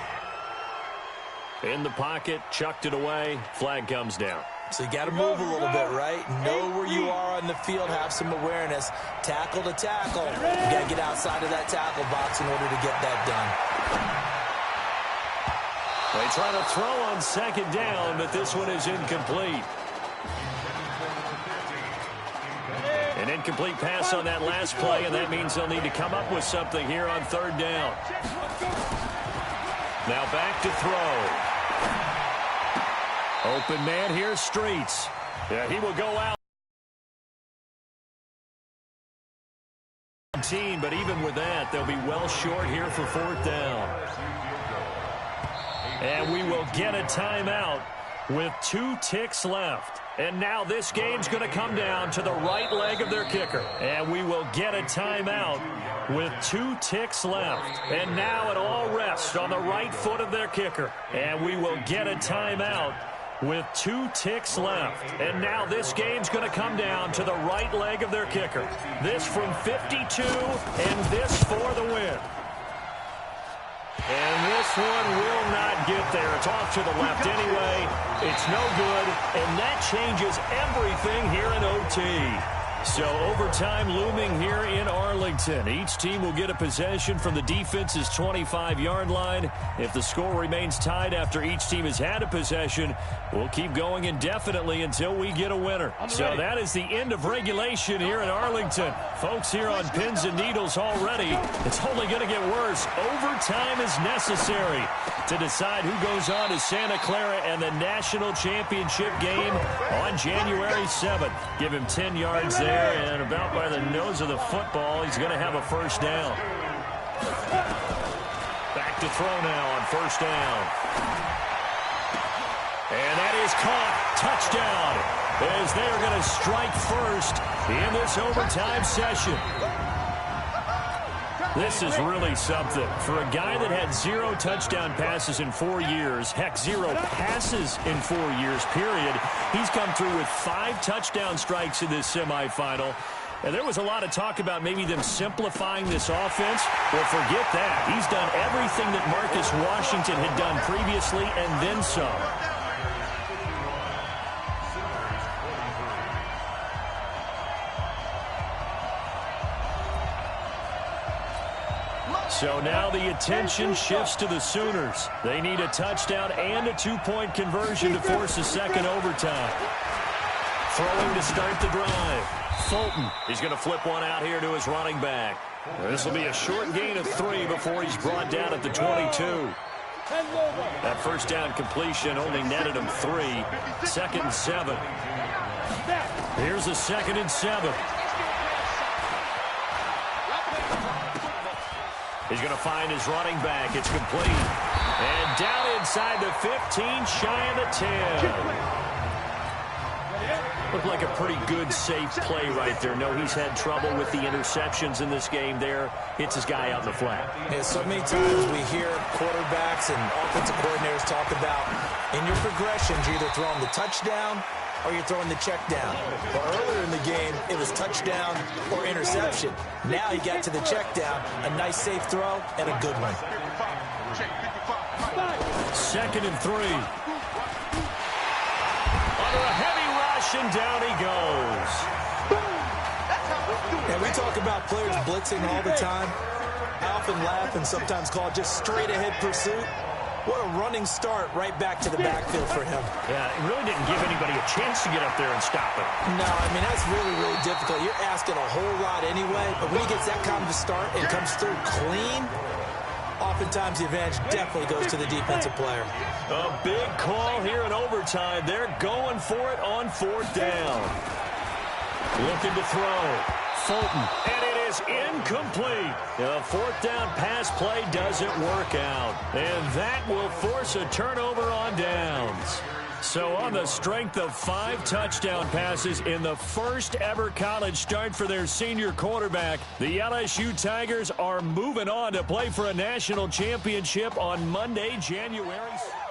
In the pocket, chucked it away, flag comes down. So you got to move a little bit, right? Know where you are on the field, have some awareness. Tackle to tackle. You got to get outside of that tackle box in order to get that done. They try to throw on second down, but this one is incomplete. An incomplete pass on that last play, and that means they'll need to come up with something here on third down. Now back to throw. Open man here, Streets. Yeah, he will go out. But even with that, they'll be well short here for fourth down. And we will get a timeout with 2 ticks left. And now this game's going to come down to the right leg of their kicker. And we will get a timeout with 2 ticks left. And now it all rests on the right foot of their kicker. And we will get a timeout with 2 ticks left. And now this game's going to come down to the right leg of their kicker. This from 52, and this for the win. And this one will not get there. It's off to the left anyway. It's no good, and that changes everything here in OT. So overtime looming here in Arlington. Each team will get a possession from the defense's 25-yard line. If the score remains tied after each team has had a possession, we'll keep going indefinitely until we get a winner. So that is the end of regulation here in Arlington. Folks, here on Pins and Needles already, it's only going to get worse. Overtime is necessary to decide who goes on to Santa Clara and the national championship game on January 7th. Give him 10 yards there. And about by the nose of the football, he's going to have a first down. Back to throw now on first down. And that is caught. Touchdown. As they are going to strike first in this overtime session. This is really something. For a guy that had 0 touchdown passes in 4 years, heck, 0 passes in 4 years, period, he's come through with 5 touchdown strikes in this semifinal. And there was a lot of talk about maybe them simplifying this offense. Well, forget that. He's done everything that Marcus Washington had done previously and then some. So now the attention shifts to the Sooners. They need a touchdown and a 2-point conversion to force a second overtime. Throwing to start the drive. Fulton is going to flip one out here to his running back. This will be a short gain of 3 before he's brought down at the 22. That first down completion only netted him 3. 2nd and 7. Here's a 2nd and 7. He's going to find his running back. It's complete. And down inside the 15, shy of the 10. Looked like a pretty good, safe play right there. No, he's had trouble with the interceptions in this game there. Hits his guy out in the flat. Yeah, so many times we hear quarterbacks and offensive coordinators talk about in your progressions, you're either throwing the touchdown or you're throwing the check down. But earlier in the game, it was touchdown or interception. Now he got to the check down, a nice safe throw, and a good one. 2nd and 3. Under a heavy rush, and down he goes. And we talk about players blitzing all the time. I often laugh and sometimes call it just straight-ahead pursuit. What a running start right back to the backfield for him. Yeah, it really didn't give anybody a chance to get up there and stop it. No, I mean, that's really, really difficult. You're asking a whole lot anyway, but when he gets that kind of a start and comes through clean, oftentimes the advantage definitely goes to the defensive player. A big call here in overtime. They're going for it on 4th down. Looking to throw. Fulton. And it is incomplete. The 4th down pass play doesn't work out. And that will force a turnover on downs. So on the strength of 5 touchdown passes in the first ever college start for their senior quarterback, the LSU Tigers are moving on to play for a national championship on Monday, January 6th.